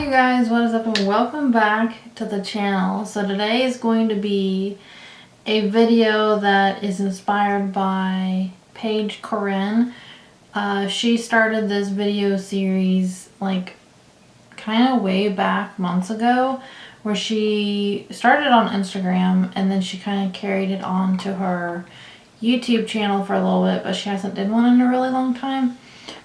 you guys, what is up and welcome back to the channel. So today is going to be a video that is inspired by Paige Corinne. She started this video series like kind of way back months ago, where she started on Instagram and then she kind of carried it on to her YouTube channel for a little bit, but she hasn't did one in a really long time.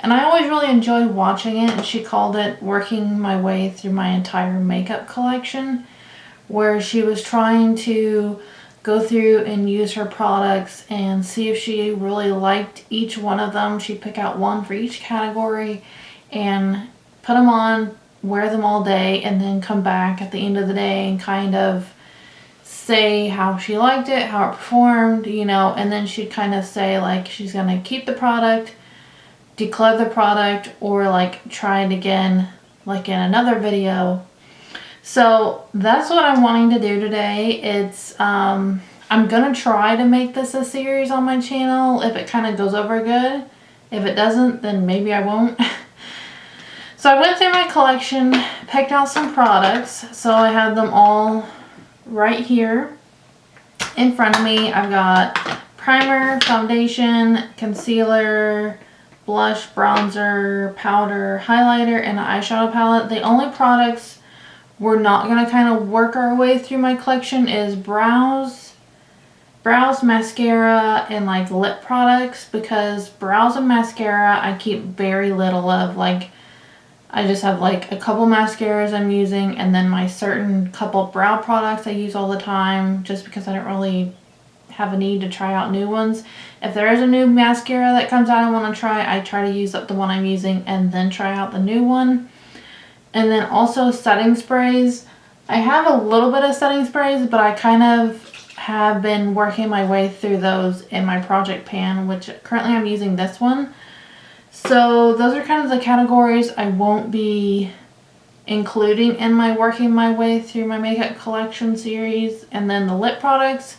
And I always really enjoyed watching it, and she called it working my way through my entire makeup collection, where she was trying to go through and use her products and see if she really liked each one of them. She'd pick out one for each category and put them on, wear them all day, and then come back at the end of the day and kind of say how she liked it, how it performed, you know, and then she'd kind of say like she's gonna keep the product, declare the product, or like try it again like in another video. So that's what I'm wanting to do today. It's I'm gonna try to make this a series on my channel if it kind of goes over good. If it doesn't, then maybe I won't. So I went through my collection, picked out some products. So I have them all right here in front of me. I've got primer, foundation, concealer, blush, bronzer, powder, highlighter, and an eyeshadow palette. The only products we're not going to kind of work our way through my collection is brows, mascara, and like lip products, because brows and mascara I keep very little of. Like I just have like a couple mascaras I'm using, and then my certain couple brow products I use all the time, just because I don't really have a need to try out new ones. If there is a new mascara that comes out I want to try, I try to use up the one I'm using and then try out the new one. And then also setting sprays. I have a little bit of setting sprays, but I kind of have been working my way through those in my project pan, which currently I'm using this one. So those are kind of the categories I won't be including in my working my way through my makeup collection series. And then the lip products,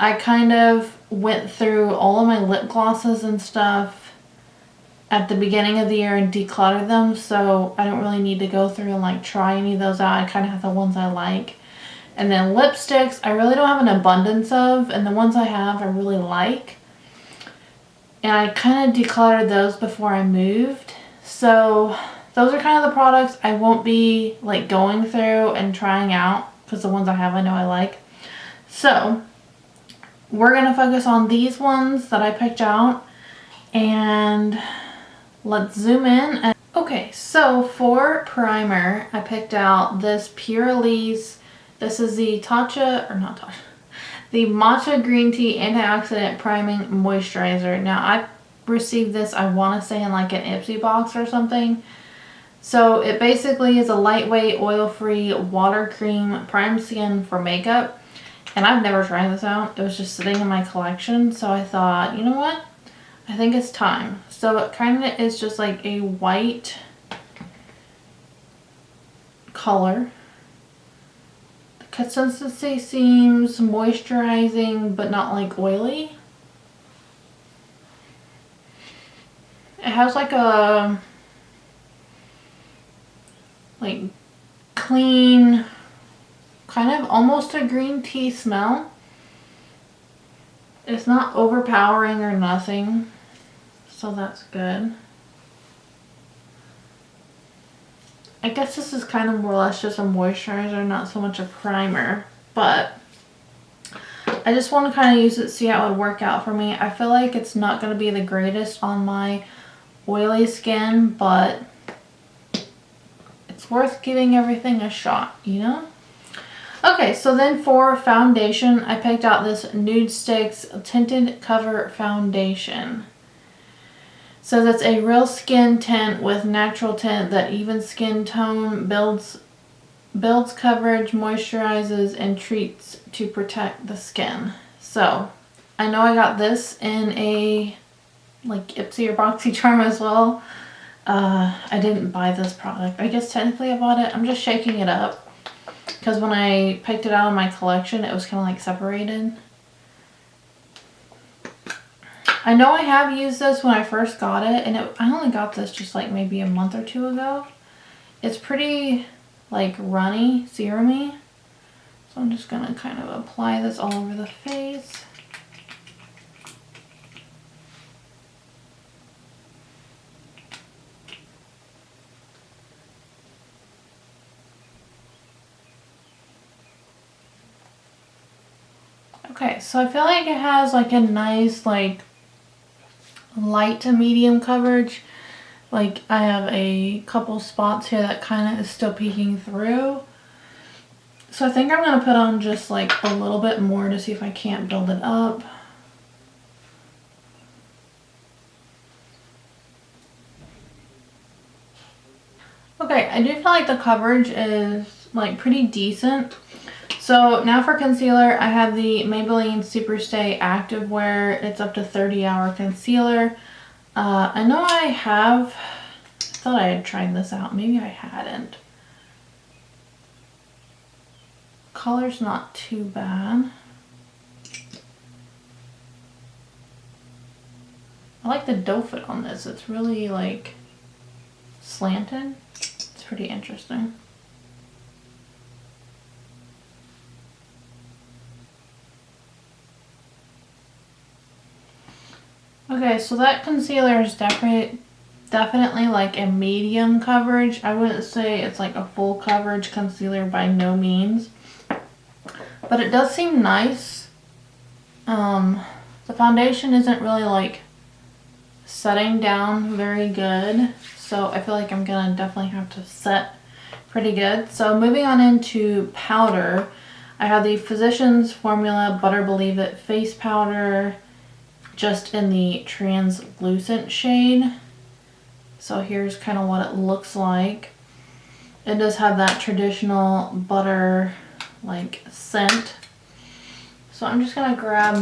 I kind of went through all of my lip glosses and stuff at the beginning of the year and decluttered them, so I don't really need to go through and like try any of those out. I kind of have the ones I like. And then lipsticks, I really don't have an abundance of, and the ones I have I really like. And I kind of decluttered those before I moved. So those are kind of the products I won't be like going through and trying out, because the ones I have I know I like. So we're going to focus on these ones that I picked out, and let's zoom in. Okay, so for primer, I picked out this Pure Elise. This is the the Matcha Green Tea Antioxidant Priming Moisturizer. Now, I received this, I want to say, in like an Ipsy box or something. So it basically is a lightweight, oil-free water cream prime skin for makeup. And I've never tried this out. It was just sitting in my collection. So I thought, you know what? I think it's time. So it kind of is just like a white color. The consistency seems moisturizing, but not like oily. It has like a clean, kind of almost a green tea smell. It's not overpowering or nothing, so that's good. I guess this is kind of more or less just a moisturizer, not so much a primer, but I just want to kind of use it, see how it would work out for me. I feel like it's not going to be the greatest on my oily skin, but it's worth giving everything a shot, you know? Okay, so then for foundation, I picked out this Nude Sticks Tinted Cover Foundation. So that's a real skin tint with natural tint that even skin tone, builds coverage, moisturizes, and treats to protect the skin. So I know I got this in a like Ipsy or Boxy Charm as well. I didn't buy this product. I guess technically I bought it. I'm just shaking it up, because when I picked it out of my collection, it was kind of like separated. I know I have used this when I first got it, and I only got this just like maybe a month or two ago. It's pretty like runny, serumy. So I'm just gonna kind of apply this all over the face. Okay, so I feel like it has like a nice like light to medium coverage. Like I have a couple spots here that kind of is still peeking through. So I think I'm going to put on just like a little bit more to see if I can't build it up. Okay, I do feel like the coverage is like pretty decent. So now for concealer, I have the Maybelline Superstay Activewear. It's up to 30-hour concealer. I know I thought I had tried this out. Maybe I hadn't. Color's not too bad. I like the doe foot on this. It's really like slanted. It's pretty interesting. Okay, so that concealer is definitely like a medium coverage. I wouldn't say it's like a full coverage concealer by no means. But it does seem nice. The foundation isn't really like setting down very good. So I feel like I'm gonna definitely have to set pretty good. So moving on into powder. I have the Physicians Formula Butter Believe It Face Powder, just in the translucent shade. So here's kind of what it looks like. It does have that traditional butter like scent. So I'm just gonna grab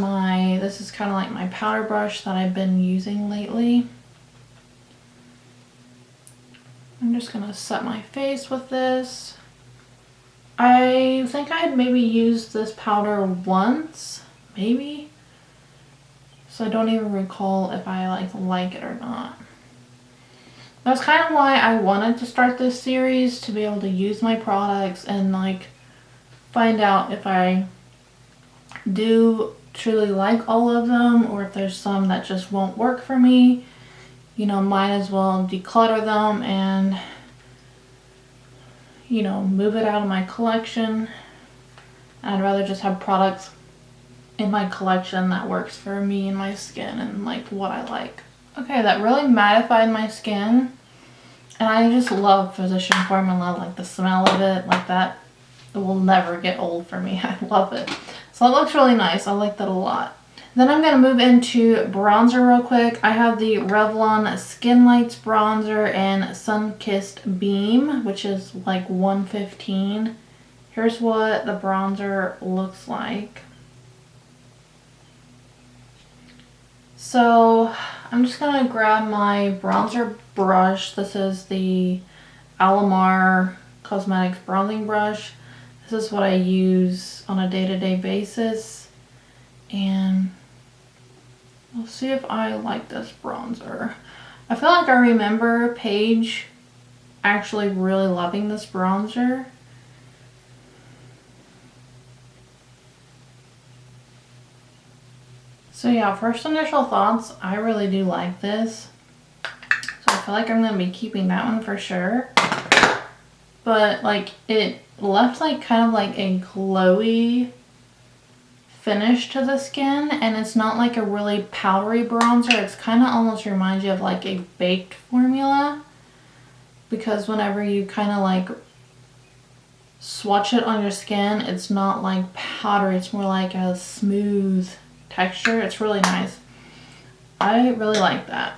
this is kind of like my powder brush that I've been using lately. I'm just gonna set my face with this. I think I had maybe used this powder once, maybe. So I don't even recall if I like it or not. That's kind of why I wanted to start this series, to be able to use my products and like find out if I do truly like all of them, or if there's some that just won't work for me. You know, might as well declutter them and, you know, move it out of my collection. I'd rather just have products in my collection that works for me and my skin and like what I like. Okay, that really mattified my skin. And I just love Physician Formula, like the smell of it, like that. It will never get old for me. I love it. So it looks really nice. I like that a lot. Then I'm going to move into bronzer real quick. I have the Revlon Skin Lights bronzer in Sun Kissed Beam, which is like 115. Here's what the bronzer looks like. So I'm just going to grab my bronzer brush. This is the Alamar Cosmetics bronzing brush. This is what I use on a day-to-day basis. And we'll see if I like this bronzer. I feel like I remember Paige actually really loving this bronzer. So yeah, first initial thoughts, I really do like this. So I feel like I'm going to be keeping that one for sure. But like it left like kind of like a glowy finish to the skin, and it's not like a really powdery bronzer. It's kind of almost reminds you of like a baked formula, because whenever you kind of like swatch it on your skin, it's not like powdery. It's more like a smooth texture. It's really nice. I really like that.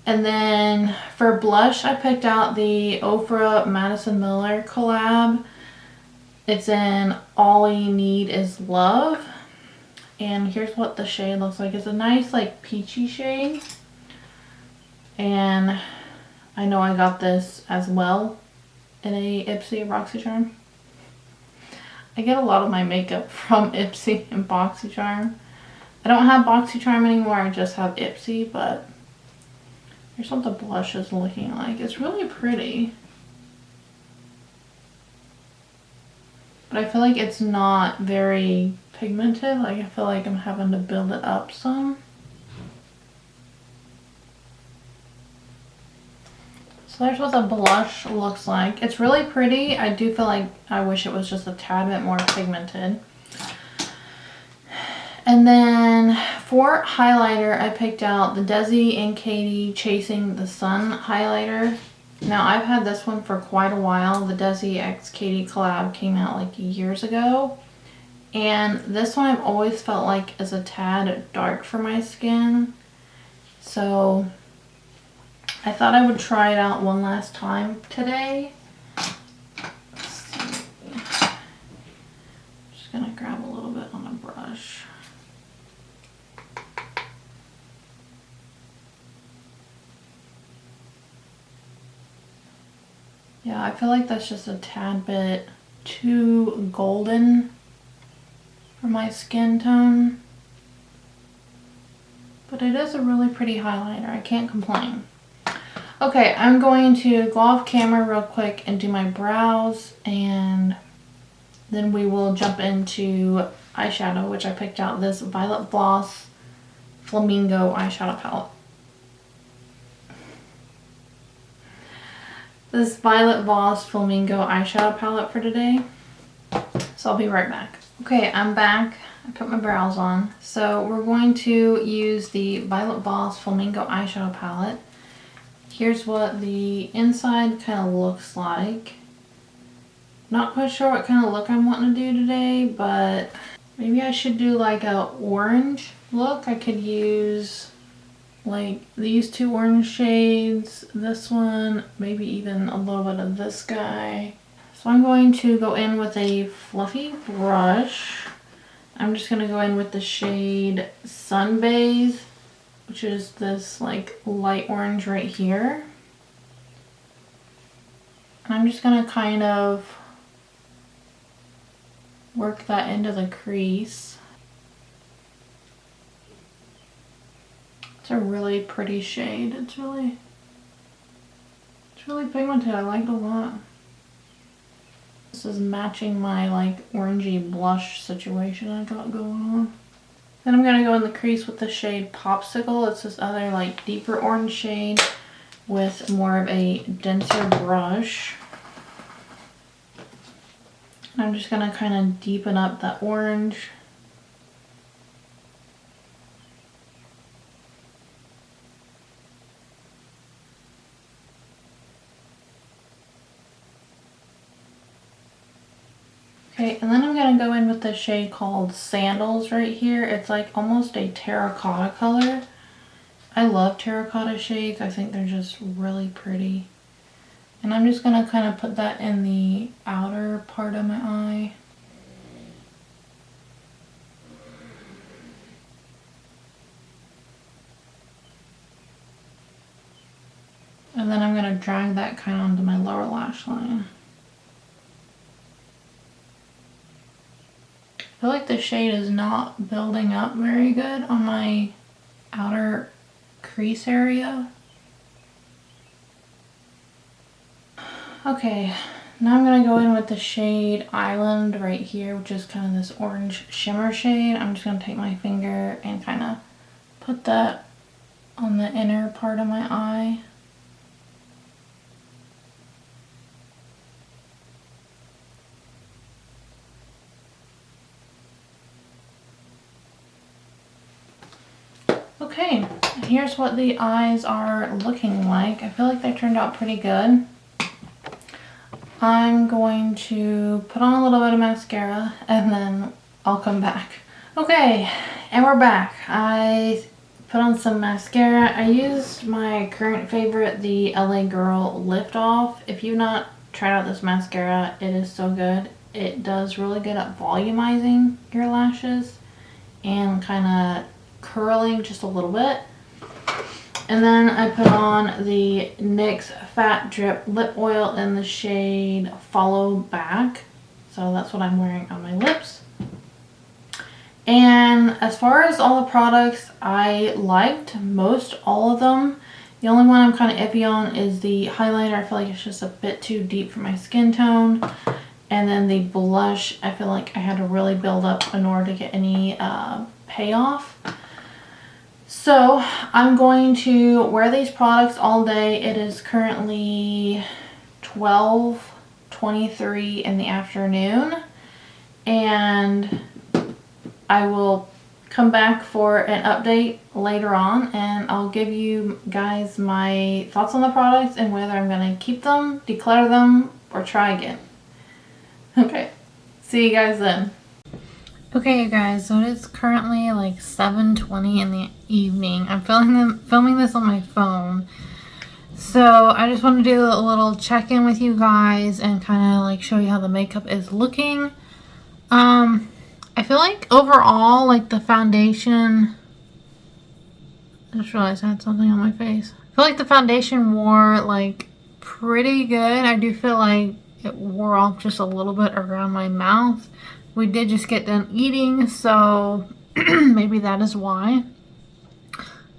And then for blush, I picked out the Ofra Madison Miller collab. It's in All You Need Is Love. And here's what the shade looks like. It's a nice like peachy shade. And I know I got this as well in a Ipsy BoxyCharm. I get a lot of my makeup from Ipsy and BoxyCharm. I don't have BoxyCharm anymore, I just have Ipsy, but here's what the blush is looking like. It's really pretty. but I feel like it's not very pigmented. Like I feel like I'm having to build it up some. So there's what the blush looks like. It's really pretty. I do feel like I wish it was just a tad bit more pigmented. And then for highlighter, I picked out the Desi and Katie Chasing the Sun highlighter. Now I've had this one for quite a while. The Desi x Katie collab came out like years ago. And this one I've always felt like is a tad dark for my skin. So I thought I would try it out one last time today. Let's see. I'm just gonna grab a little bit on a brush. Yeah, I feel like that's just a tad bit too golden for my skin tone. But it is a really pretty highlighter. I can't complain. Okay, I'm going to go off camera real quick and do my brows, and then we will jump into eyeshadow, which I picked out this Violet Voss Flamingo eyeshadow palette. This Violet Voss Flamingo eyeshadow palette for today. So I'll be right back. Okay, I'm back. I put my brows on. So we're going to use the Violet Voss Flamingo eyeshadow palette. Here's what the inside kind of looks like. Not quite sure what kind of look I'm wanting to do today, but maybe I should do like a orange look. I could use like these two orange shades, this one, maybe even a little bit of this guy. So I'm going to go in with a fluffy brush. I'm just going to go in with the shade Sunbathe, which is this like light orange right here. And I'm just going to kind of work that into the crease. It's a really pretty shade. It's really pigmented. I like it a lot. This is matching my like orangey blush situation I got going on. Then I'm going to go in the crease with the shade Popsicle. It's this other like deeper orange shade with more of a denser brush. I'm just going to kind of deepen up that orange. Okay, and then I'm going to go in with the shade called Sandals right here. It's like almost a terracotta color. I love terracotta shades. I think they're just really pretty. And I'm just going to kind of put that in the outer part of my eye. And then I'm going to drag that kind of onto my lower lash line. I feel like the shade is not building up very good on my outer crease area. Okay, now I'm going to go in with the shade Island right here, which is kind of this orange shimmer shade. I'm just going to take my finger and kind of put that on the inner part of my eye. Okay, here's what the eyes are looking like. I feel like they turned out pretty good. I'm going to put on a little bit of mascara and then I'll come back. Okay, and we're back. I put on some mascara. I used my current favorite, the LA Girl Lift Off. If you've not tried out this mascara, it is so good. It does really good at volumizing your lashes and kind of curling just a little bit. And then I put on the NYX Fat Drip Lip Oil in the shade Follow Back. So that's what I'm wearing on my lips. And as far as all the products, I liked most all of them. The only one I'm kind of iffy on is the highlighter. I feel like it's just a bit too deep for my skin tone. And then the blush, I feel like I had to really build up in order to get any payoff. So I'm going to wear these products all day. It is currently 12:23 in the afternoon. And I will come back for an update later on, and I'll give you guys my thoughts on the products and whether I'm going to keep them, declutter them, or try again. Okay, see you guys then. Okay, you guys, so it is currently like 7:20 in the evening. I'm filming this on my phone. So I just want to do a little check-in with you guys and kind of like show you how the makeup is looking. I feel like overall, like the foundation, I just realized I had something on my face. I feel like the foundation wore like pretty good. I do feel like it wore off just a little bit around my mouth. We did just get done eating, so maybe that is why.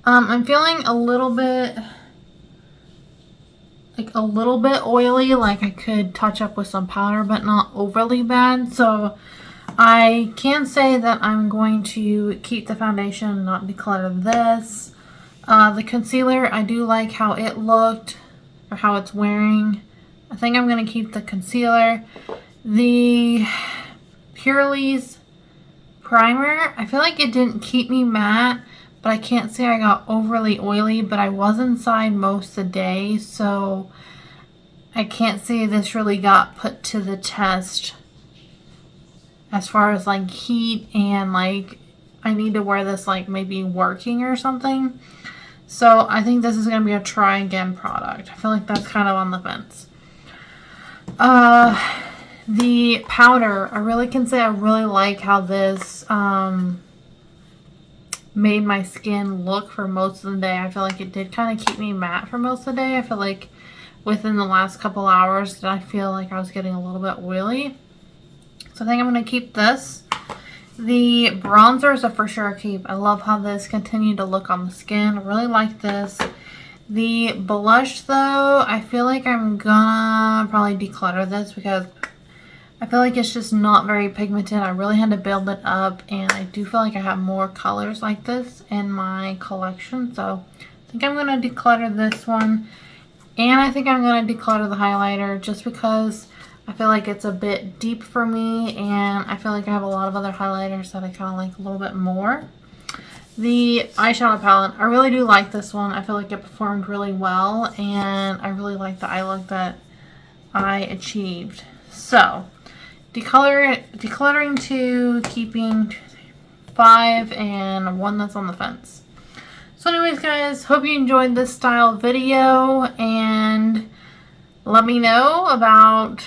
I'm feeling a little bit oily, like I could touch up with some powder, but not overly bad. So I can say that I'm going to keep the foundation, not declutter this. The concealer, I do like how it looked, or how it's wearing. I think I'm going to keep the concealer. The Purely's primer, I feel like it didn't keep me matte, but I can't say I got overly oily, but I was inside most of the day, so I can't say this really got put to the test as far as like heat and like I need to wear this like maybe working or something. So I think this is going to be a try again product. I feel like that's kind of on the fence. The powder, I really can say I really like how this made my skin look for most of the day. I feel like it did kind of keep me matte for most of the day. I feel like within the last couple hours I feel like I was getting a little bit oily. So I think I'm going to keep this. The bronzer is a for sure keep. I love how this continued to look on the skin. I really like this. The blush though, I feel like I'm gonna probably declutter this because I feel like it's just not very pigmented. I really had to build it up, and I do feel like I have more colors like this in my collection. So I think I'm going to declutter this one, and I think I'm going to declutter the highlighter just because I feel like it's a bit deep for me, and I feel like I have a lot of other highlighters that I kind of like a little bit more. The eyeshadow palette, I really do like this one. I feel like it performed really well, and I really like the eye look that I achieved. So decluttering 2, keeping 5, and 1 that's on the fence. So anyways guys, hope you enjoyed this style video, and let me know about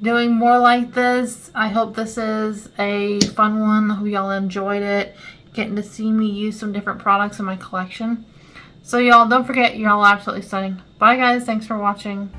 doing more like this. I hope this is a fun one. I hope y'all enjoyed it, getting to see me use some different products in my collection. So y'all, don't forget, you're all absolutely stunning. Bye guys, thanks for watching.